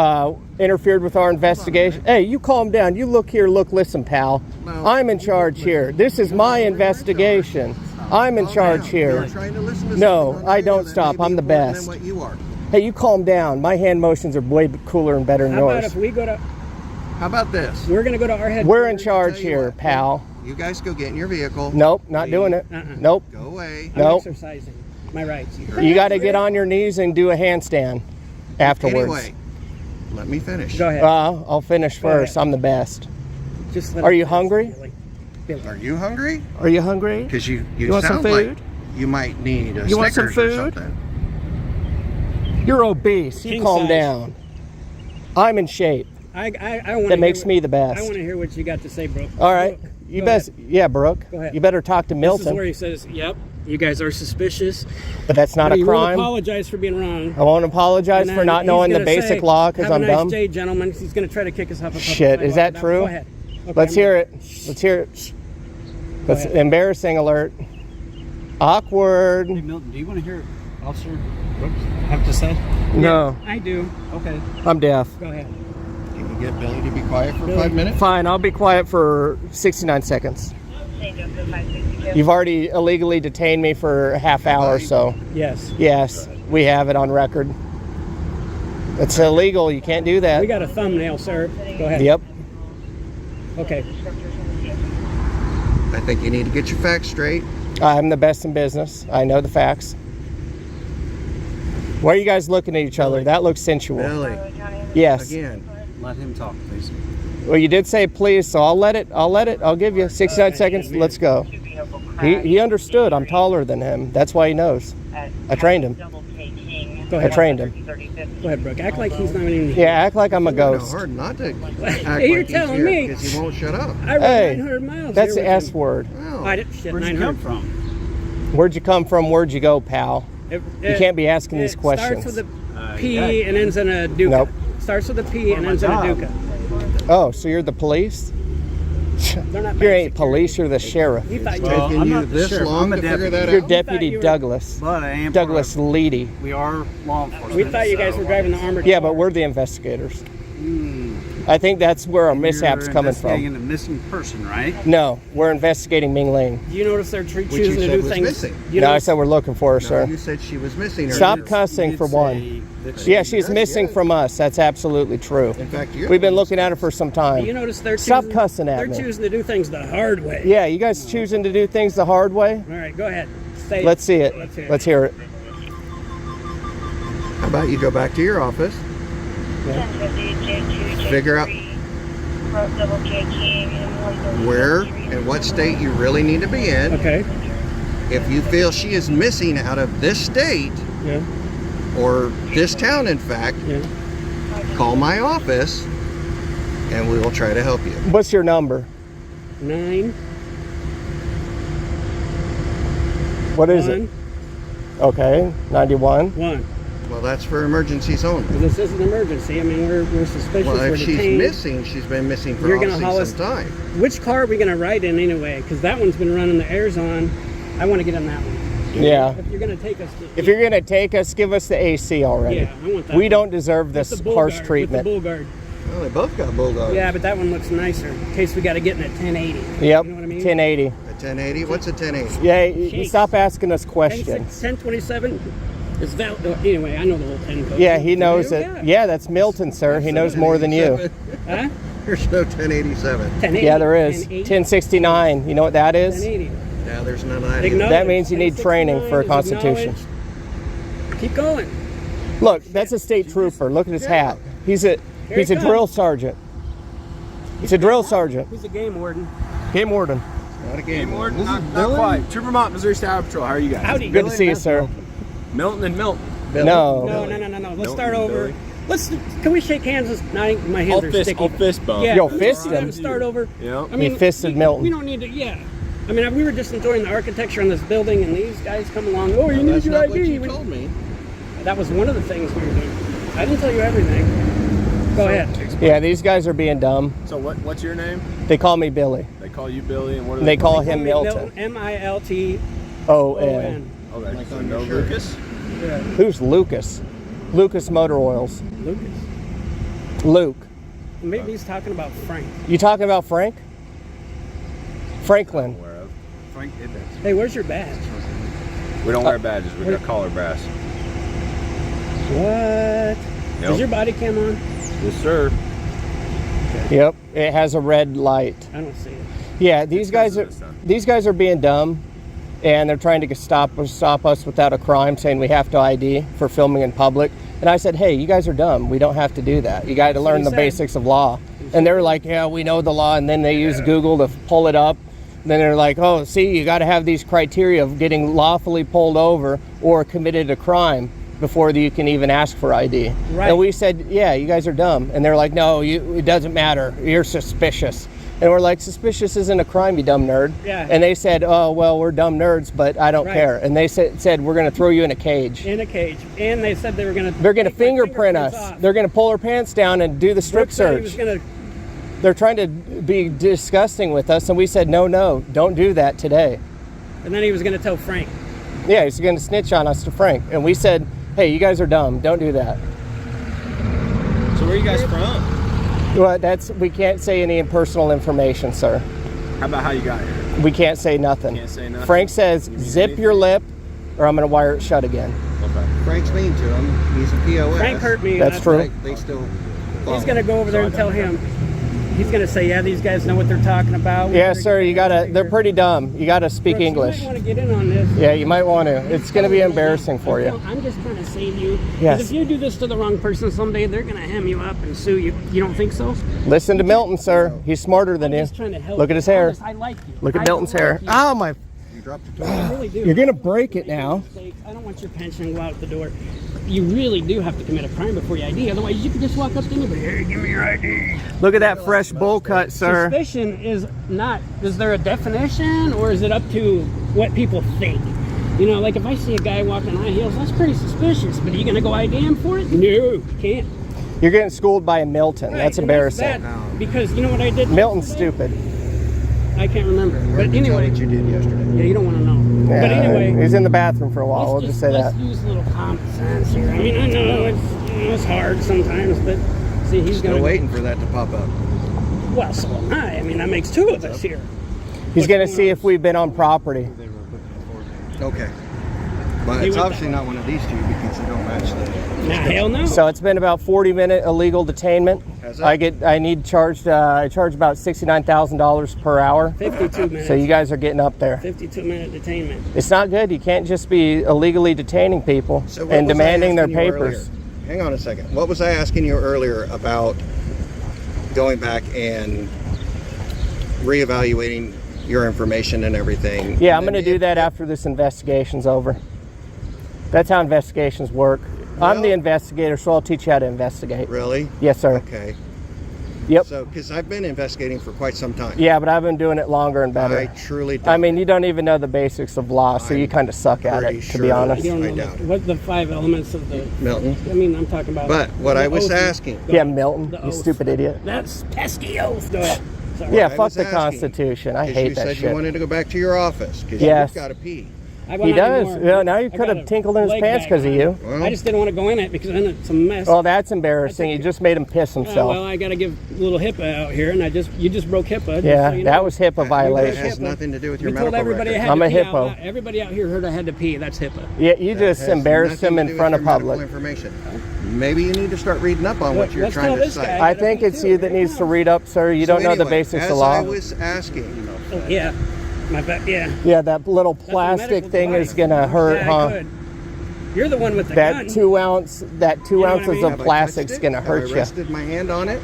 interfered with our investigation. Hey, you calm down. You look here, look, listen, pal. No. I'm in charge here. This is my investigation. I'm in charge here. You're trying to listen to No, something on I radio don't that stop. may be I'm the important best. than what you are. Hey, you calm down. My hand motions are way cooler and better than How about yours. if we go to? How about this? We're gonna go to our headquarters. We're in charge Tell you here, what, pal. You guys go get in your vehicle. Nope, not doing it. Nope. Go away. I'm Nope. exercising my rights. You got to get on your knees and do a handstand afterwards. Anyway, let me finish. Go ahead. I'll finish Go first. ahead. I'm the best. Just let Are him you finish, hungry? Billy. Are you hungry? Are you hungry? Because you want some sound like food? you might need a You want some Snickers or food? something. You're obese. You King calm size. down. I'm in shape. I want. That makes me the I best. want to hear what you got to say, bro. All right. Brooke, You go best. ahead. Yeah, Brooke. Go ahead. You better talk to This is Milton. where he says, "Yep, you guys are suspicious, But that's not but a he won't crime. apologize for being wrong." I won't apologize And for then not he's knowing the gonna basic say, law because "Have I'm a nice dumb. day, gentlemen." He's going to try to kick us up. Shit, is that true? Go ahead. Okay, Let's I'm hear ready. it. Let's hear it. That's ahead. embarrassing alert. Awkward. Hey Milton, do you want to hear Officer Brooks have to say? No, I do. Okay. I'm deaf. Go ahead. Can you get Billy to be quiet for Billy. 5 minutes? Fine, I'll be quiet for 69 seconds. You've already illegally detained me for a half hour, so Yes. yes, we have it on record. It's illegal. You can't do that. We got a thumbnail, sir. Go ahead. Yep. Okay. I think you need to get your facts straight. I'm the best in business. I know the facts. Why are you guys looking at each other? That looks sensual. Billy, Yes. again, Let him talk, please. Well, you did say please, so I'll let it. I'll give you 69 seconds. Let's go. He understood. I'm taller than him. That's why he knows. I trained him. Go I ahead. trained him. Go ahead, Brooke. Act like he's not even here. Yeah, act like I'm a no, ghost. hard not to act Hey, you're like he's telling here me. because he won't shut up. I rode Hey, 900 miles. That's here the with S him. word. Wow. I did shit. Where'd you 900. come from? Where'd you come from? Where'd you go, pal? You can't be asking these questions. Starts with a P yeah. and ends in a duca. Nope. Starts with a P and ends in a job. duca. Oh, so you're the police? They're not You bad ain't security. police. You're the sheriff. He thought you Well, Taking I'm you not the this sheriff, long I'm a to figure deputy. that You're out? Deputy you were- Douglas. But I am Douglas Leedy. We are law enforcement. we thought you guys so- were driving the armored Yeah, car. but we're the investigators. I think that's where our mishap's You're coming investigating from. a missing person, right? No, we're investigating Ming Ling. Do you notice they're Which you choosing to said do was things? missing. You No, I notice- said we're looking for her, No, sir. you said she was missing. Stop earlier. cussing You for did one. say that Yeah, she's Yes, missing yes. from us. That's absolutely true. In fact, you're We've been the one looking at her for some Do you time. notice they're Stop choosing, cussing at They're me. choosing to do things the hard way. Yeah, you guys choosing to do things the hard way? All right, go ahead. Say Let's see it. Let's hear it. Let's hear it. How about you go back to your office, figure out where and what state you really need to be in. Okay. If you feel she is missing out of this state Yeah. or this town, in fact, Yeah. call my office and we will try to help you. What's your number? 9 What is 1 it? Okay, 91. 1. Well, that's for emergencies only. This is an emergency. I mean, we're suspicious. Well, we're if she's detained. missing, she's been missing for You're gonna haul obviously us- some time. Which car are we gonna ride in anyway? Because that one's been running the airs on. I want to get on that one. Yeah. If you're gonna take us. To, If you're gonna take us, give us the AC already. Yeah, I want that We one. don't deserve With this the bull harsh guard, treatment. With the bull guard. Well, they both got bulldogs. Yeah, but that one looks nicer. In case we got to get in at 1080. Yep, You know what I mean? 1080. A 1080? What's a 1080? Yeah, you Shakes. stop asking us questions. 1027 is valid. Anyway, I know the whole 10 code. Yeah, he knows Yeah. it. Yeah, that's Milton, sir. He knows more than you. Huh? There's no 1087. 1080. Yeah, there is. 1080. 1069. You know what that is? 1080. Yeah, there's none of that. Acknowledge. That means you need training for a 1069 is constitution. acknowledged. Keep going. Look, that's a state trooper. Look at his hat. He's a he comes. drill sergeant. He's a drill sergeant. He's a game warden. Game warden. Not a game warden. Not quite. Trooper Mott, Missouri State Highway Patrol. How are you guys? Howdy. Good to see you, sir. Milton and Milton. No. No. Let's Milton, start over. Billy. Can we shake hands? My hands are sticky. I'll fist bump. Yeah. Yo, let's fist go ahead him. and start over. Yeah. I mean, He fisted we, Milton. We don't need to. Yeah. I mean, we were just enjoying the architecture on this building, and these guys come along. Oh, you need That's your not ID. what you told me. That was one of the things we were doing. I didn't tell you everything. Go ahead. Yeah, these guys are being dumb. So what's your name? They call me Billy. They call you Billy, and what are They call him Milton. Milton. O-N. Okay, Like so on no your shirt. Lucas. Who's Lucas? Lucas Motor Oils. Lucas. Luke. Maybe he's talking about Frank. You talking about Frank? Franklin. Aware of. Frank did that. Hey, where's your badge? We don't wear badges. We got collar brass. What? Yep. Is your body cam on? Yes, sir. Yep. It has a red light. I don't see it. Yeah, these guys are being dumb, and they're trying to stop us without a crime, saying we have to ID for filming in public. And I said, hey, you guys are dumb. We don't have to do that. You got to learn the basics of law. And they're like, yeah, we know the law. And then they use Google to pull it up. Then they're like, oh, see, you got to have these criteria of getting lawfully pulled over or committed a crime before you can even ask for ID. Right. And we said, yeah, you guys are dumb. And they're like, no, it doesn't matter. You're suspicious. And we're like, suspicious isn't a crime, you dumb nerd. Yeah. And they said, oh, well, we're dumb nerds, but I don't Right. care. And they said, we're going to throw you in a cage. In a cage. And they said they were going to... They're going to fingerprint us. They're going to pull our pants down and do the strip search. They're trying to be disgusting with us, and we said, no, don't do that today. And then he was going to tell Frank. Yeah, he's going to snitch on us to Frank. And we said, hey, you guys are dumb. Don't do that. So where are you guys from? Well, we can't say any personal information, sir. How about how you got here? We can't say nothing. Can't say nothing? Frank says, zip your lip, or I'm going to wire it shut again. Okay. Frank's mean to him. He's a POS. Frank hurt me. That's true. Right, they still. He's going to go over there and tell him. He's going to say, yeah, these guys know what they're talking about. Yeah, sir, they're pretty dumb. You got to speak Brooks, English. You might want to get in on this. Yeah, you might want to. It's going to be embarrassing for you. I'm just trying to save you. 'Cause Yes. if you do this to the wrong person someday, they're going to hem you up and sue you. You don't think so? Listen to Milton, sir. He's smarter than I'm you. just trying to help. Look at his hair. Honest, I like you. Look at I Milton's like hair. you. Oh, my. You dropped it. I really do. You're going to break it now. I don't want your pension to go out the door. You really do have to commit a crime before you ID. Otherwise, you can just walk up to anybody. Hey, give me your ID. Look at that fresh bowl cut, sir. Suspicion is not. Is there a definition, or is it up to what people think? You know, like if I see a guy walking high heels, that's pretty suspicious. But are you going to go ID him for it? No, you can't. You're getting schooled by a Milton. Right, That's and embarrassing. bad, because you know what I did? Milton's yesterday? stupid. I can't remember. Why But did you tell anyway, what you did yesterday? yeah, you don't want to know. Yeah, But anyway, he's in the bathroom for a while. We'll just say that. let's use a little common sense here. I mean, I know it's hard sometimes, but see, he's Still going to waiting for that to pop up. Well, so am I. I mean, that makes two of us here. He's going to see if we've been on property. Okay. But He it's went obviously not one of these two because they don't match the. Nah, hell no. So it's been about 40-minute illegal detainment. Has it? I charge about $69,000 per hour. 52 minutes. So you guys are getting up there. 52-minute detainment. It's not good. You can't just be illegally detaining people So what and was I demanding their asking you papers. earlier? Hang on a second. What was I asking you earlier about going back and reevaluating your information and everything? Yeah, And I'm going to then do that after this investigation's over. That's how investigations work. I'm the Well- investigator, so I'll teach you how to investigate. Really? Yes, sir. Okay. Yep. So, because I've been investigating for quite some time. Yeah, but I've been doing it longer and better. I truly don't. I mean, you don't even know the basics of law, so you I'm kind of suck at pretty it, to sure be that honest. You don't I know doubt it. what the 5 elements of the. Milton. I mean, I'm talking about. But what the I was oath. asking. Yeah, Milton, The you oath. stupid idiot. That's pesky oath. Go ahead. Sorry. Yeah, I fuck was the asking, Constitution. I 'cause hate you that said shit. you wanted to go back to your office because Yes. you've got to pee. I went He out does. anymore. Yeah, now you I could got have a tinkled in his leg pants bag because of on. you. Well, I just didn't want to go in it because then it's a mess. Well, that's embarrassing. You just made him piss himself. Well, I got to give a little HIPAA out here, and you just broke HIPAA. just Yeah, so you know. that was HIPAA that violation. has nothing to do with your We told medical everybody I record. had I'm to a pee hippo. out loud. Everybody out here heard I had to pee. That's HIPAA. Yeah, you just Has embarrassed nothing him to in do with front of your medical public. Information. maybe you need to start reading up on what you're Let's trying tell to this say. guy. I think it's you that needs to read up, sir. You don't know the anyway, basics as of law. I was asking, Oh, yeah. My back, yeah. Yeah, that little That's a plastic medical thing device. is gonna hurt, Yeah, huh? I could. You're the one with the That gun. 2 ounces know what I ounces mean? of have I plastic's touched it? gonna Have hurt I you. rested my hand on it?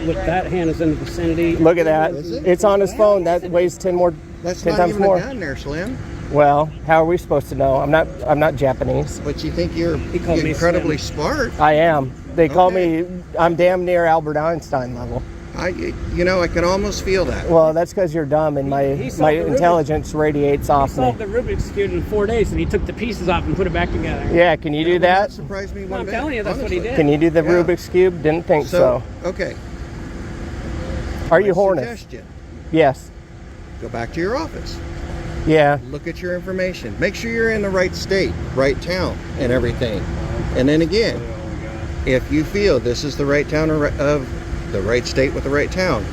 Look, that hand is in the vicinity. Look at that. Is it? It's on his phone. That weighs 10 That's 10 not times even more. a gun there, Slim. Well, how are we supposed to know? I'm not Japanese. But you think you're He called me incredibly Slim. smart. I am. They call Okay. me, I'm damn near Albert Einstein level. I can almost feel that. Well, that's because you're dumb and my He solved my the Rubik's- intelligence radiates He off me. solved the Rubik's Cube in 4 days, and he took the pieces off and put it back together. Yeah, can you do Would that? not surprise me No, one I'm bit, telling you, that's what he honestly. did. Can you do the Yeah. Rubik's Cube? Didn't think so. Okay. Are you My horny? suggestion, Yes. go back to your office. Yeah. Look at your information. Make sure you're in the right state, right town, and everything. And then again, if you feel this is the right town of the right state with the right town,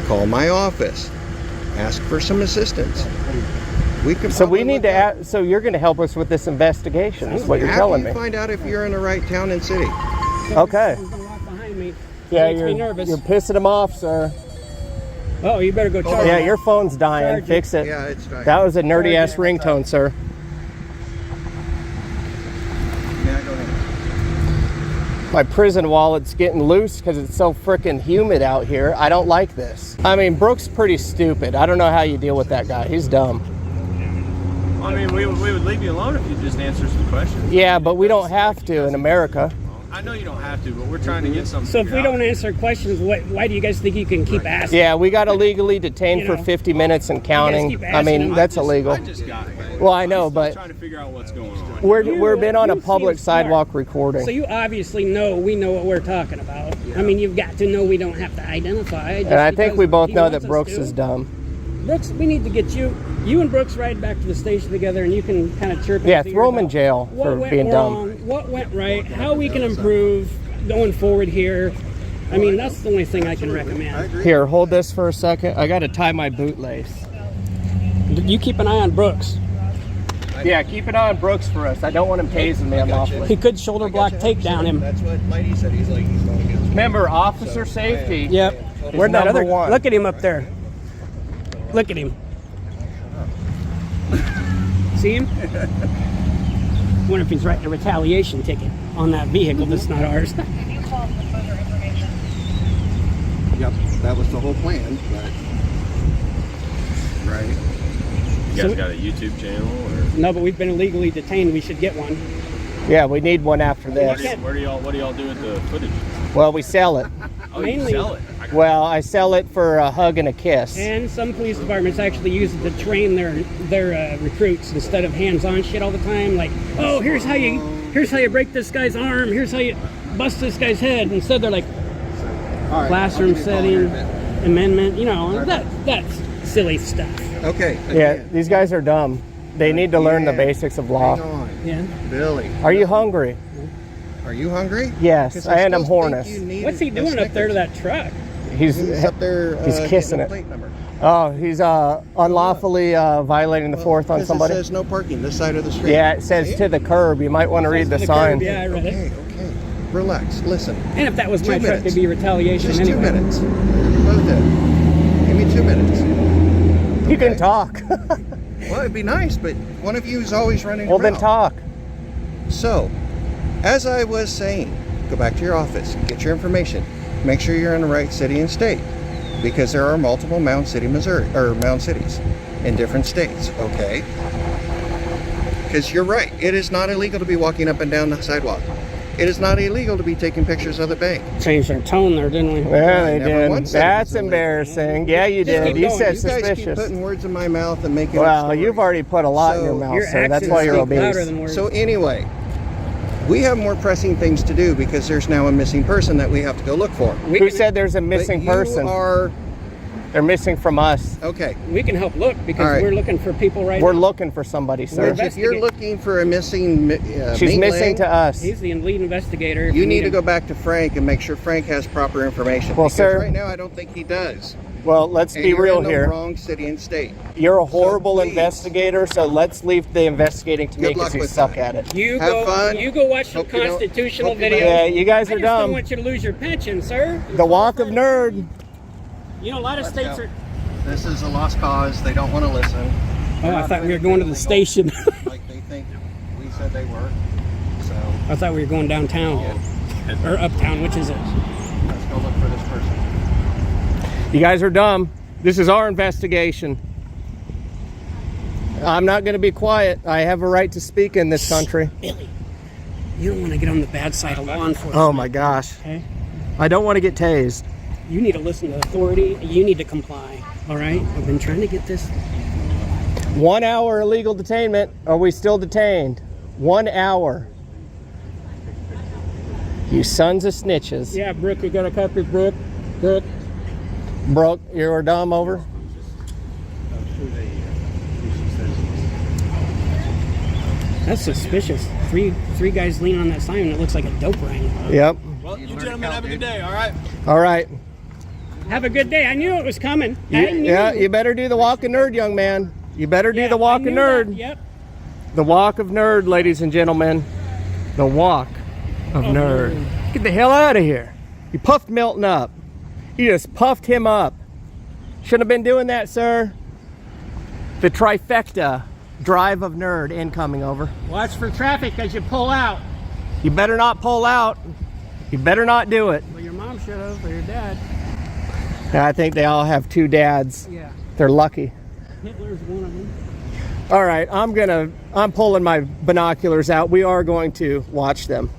call my office. Ask for some assistance. We can. So we probably need to look up- so you're going to help us with this investigation. Is what you're After telling you me. find out if you're in the right town and city. Okay. He's gonna walk behind me. Yeah, Makes me you're nervous. pissing him off, sir. Oh, you better go charge Yeah, him. your phone's dying. Charge it. Fix it. Yeah, it's fine. That was a nerdy ass ringtone, sir. Yeah, go ahead. My prison wallet's getting loose because it's so freaking humid out here. I don't like this. I mean, Brooke's pretty stupid. I don't know how you deal with that guy. He's dumb. I mean, we would leave you alone if you just answer some questions. Yeah, but we don't have to in America. I know you don't have to, but we're trying to get something. So if we figured don't out. answer questions, why do you guys think you can keep asking? Yeah, we got illegally detained You for know, 50 minutes and counting. keep I mean, asking that's I illegal. just got it. Well, I know, I'm still but trying to figure out what's going on. we're been on a You public seem smart. sidewalk recording. So you obviously know we know what we're talking about. I mean, you've got to know we don't have to identify. And I think we both know that Brooks Brooks is dumb. Brooks, we need to get you and Brooks ride back to the station together, and you can kind of chirp. Yeah, into throw your him in belt. jail What for went being wrong, dumb. What went right? How we can improve going forward here. I mean, that's the only thing I can recommend. Here, hold this for a second. I got to tie my bootlace. You keep an eye on Brooks. Yeah, keep it on Brooks for us. I don't want him tasing me. I'm gotcha. awfully. He could shoulder block takedown him. That's what Mighty said. He's going to get. Remember, officer safety. Yep. is Where'd that number other? one. Look at him up there. Look at him. See him? Wonder if he's writing a retaliation ticket on that vehicle that's not ours. Yep, that was the whole plan. But right. You guys got a YouTube channel, or No, but we've been illegally detained. We should get one. Yeah, we need one after this. what do y'all do with the footage? Well, we sell it. Oh, Mainly- you sell it. Well, I sell it for a hug and a kiss. And some police departments actually use it to train their recruits instead of hands-on shit all the time. Like, oh, here's how you break this guy's arm. Here's how you bust this guy's head. Instead, they're like All right, classroom I'll give you a call here in setting, a bit. amendment. You know, that's silly stuff. Okay. Yeah, again, these guys are dumb. They need to learn the basics of hang law. on. Yeah. Billy, Are you hungry? are you hungry? Yes, 'Cause and I'm still think hornous. you need What's he a doing up there to Snickers. that truck? He's He's up there. he's getting kissing a it. plate number. Oh, he's unlawfully violating the fourth on Because somebody. It says no parking this side of the street. Yeah, it says to the curb. You might want to read the To sign. curb. Yeah, I read it. Okay, okay. Relax. Listen. Oh, And if that was my 2 truck, minutes. it'd be retaliation Just anyway. 2 minutes. Both in. Give me 2 minutes. You can Okay. talk. Well, it'd be nice, but one of you is always running Well, around. then talk. So, as I was saying, go back to your office, get your information, make sure you're in the right city and state, because there are multiple Mound City, Missouri, or Mound Cities in different states. Okay. Because you're right, it is not illegal to be walking up and down the sidewalk. It is not illegal to be taking pictures of the bank. Changed our tone there, didn't we? Yeah, they never did. once said it That's was illegal. embarrassing. Yeah, you Just did. keep You going. said You guys keep suspicious. putting words in my mouth and making up Well, stories. you've already put a lot in your So, mouth, Your sir. That's actions why you're speak louder obese. than words. So anyway, we have more pressing things to do because there's now a missing person that we have to go look for. Who said there's a missing But person? You are They're missing from us. Okay. We can help look because All right. we're looking for people right We're now. looking for somebody, sir. If you're looking for a missing She's Ming missing Ling, to us. He's the lead investigator. If you need to him. go back to Frank and make sure Frank has proper information. Well, because sir- right now I don't think he does. Well, let's And be you're real in the here. wrong city and state. You're a horrible please. investigator, so let's leave the investigating to Good me because luck you with suck that. at it. You Have go. fun. You go watch some Hope you don't- constitutional hope you videos. don't- Yeah, you guys I are just don't dumb. want you to lose your pension, sir. The walk of nerd. You know, a lot of states go. are. This is a lost cause. They don't want to listen. Oh, I thought we were going to the station. Like they think we said they were. So I thought we were going downtown or uptown. Which is it? let's go look for this person. You guys are dumb. This is our investigation. I'm not going to be quiet. I have a right to speak in this country. Billy, you don't want to get on the bad side of law enforcement. Oh my gosh. Okay. I don't want to get tased. You need to listen to authority. You need to comply. All right. I've been trying to get this. 1 hour illegal detainment. Are we still detained? 1 hour. You sons of snitches. Yeah, Brooke, you got a copy, Brooke. Brooke. Brooke, you're dumb over. That's suspicious. Three guys leaning on that sign and it looks like a dope ring. Yep. Well, you gentlemen have a good day, all right? All right. Have a good day. I knew it was coming. I knew. Yeah, you better do the walk of nerd, young man. You better do the walk I of knew nerd. that. Yep. The walk of nerd, ladies and gentlemen. The walk of nerd. Get the hell out of here. You puffed Milton up. You just puffed him up. Shouldn't have been doing that, sir. The trifecta. Drive of nerd incoming, over. Watch for traffic as you pull out. You better not pull out. You better not do it. Well, your mom should have, or your dad. I think they all have two dads. Yeah. They're lucky. Hitler's one of them. All right, I'm pulling my binoculars out. We are going to watch them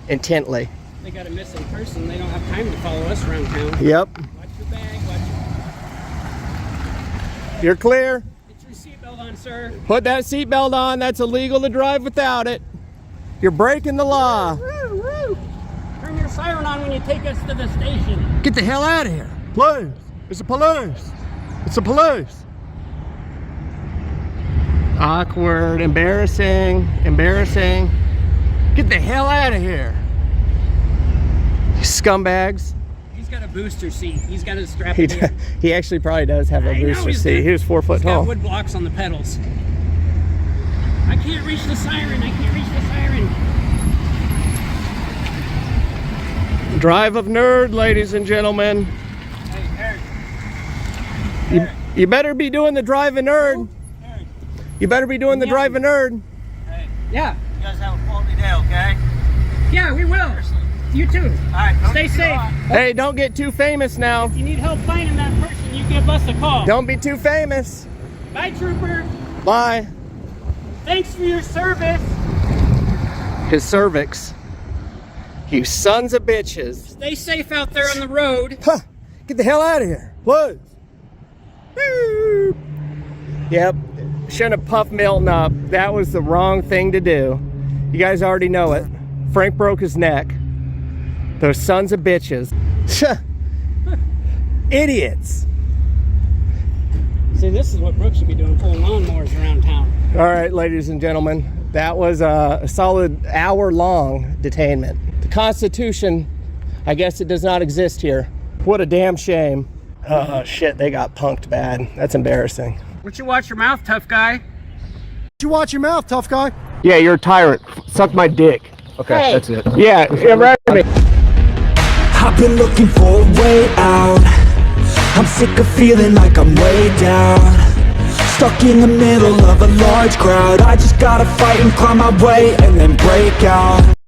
intently. They got a missing person. They don't have time to follow us around town. Yep. Watch your bag. Watch your... You're clear. Get your seatbelt on, sir. Put that seatbelt on. That's illegal to drive without it. You're breaking the law. Woo, woo. Turn your siren on when you take us to the station. Get the hell out of here. Police. It's the police. It's the police. Awkward. Embarrassing. Embarrassing. Get the hell out of here. You scumbags. He's got a booster seat. He's got his strap He, in here. he actually probably does have a I know booster he's seat. got- He was 4 foot He's got tall. wood blocks on the pedals. I can't reach the siren. I can't reach the siren. Drive of nerd, ladies and gentlemen. Hey, Eric. You better be doing the drive of nerd. Eric. You better be doing the drive of nerd. Hey, Yeah. you guys have a quality day, okay? Yeah, we will. You too. All right. don't Stay get too safe. hot. Hey, don't get too famous now. If you need help finding that person, you give us a call. Don't be too famous. Bye, trooper. Bye. Thanks for your service. His cervix. You sons of bitches. Stay safe out there on the road. Huh. Get the hell out of here. Please. Woo. Yep. Shouldn't have puffed Milton up. That was the wrong thing to do. You guys already know it. Frank broke his neck. Those sons of bitches. Idiots. See, this is what Brooke should be doing, pulling lawnmowers around town. All right, ladies and gentlemen, that was a solid hour-long detainment. The Constitution, I guess it does not exist here. What a damn shame. Oh, shit, they got punked bad. That's embarrassing. Would you watch your mouth, tough guy? You watch your mouth, tough guy. Yeah, you're a tyrant. Suck my dick. Okay, that's it. Yeah, right. I've been looking for a way out. I'm sick of feeling like I'm way down, stuck in the middle of a large crowd. I just gotta fight and climb my way and then break out.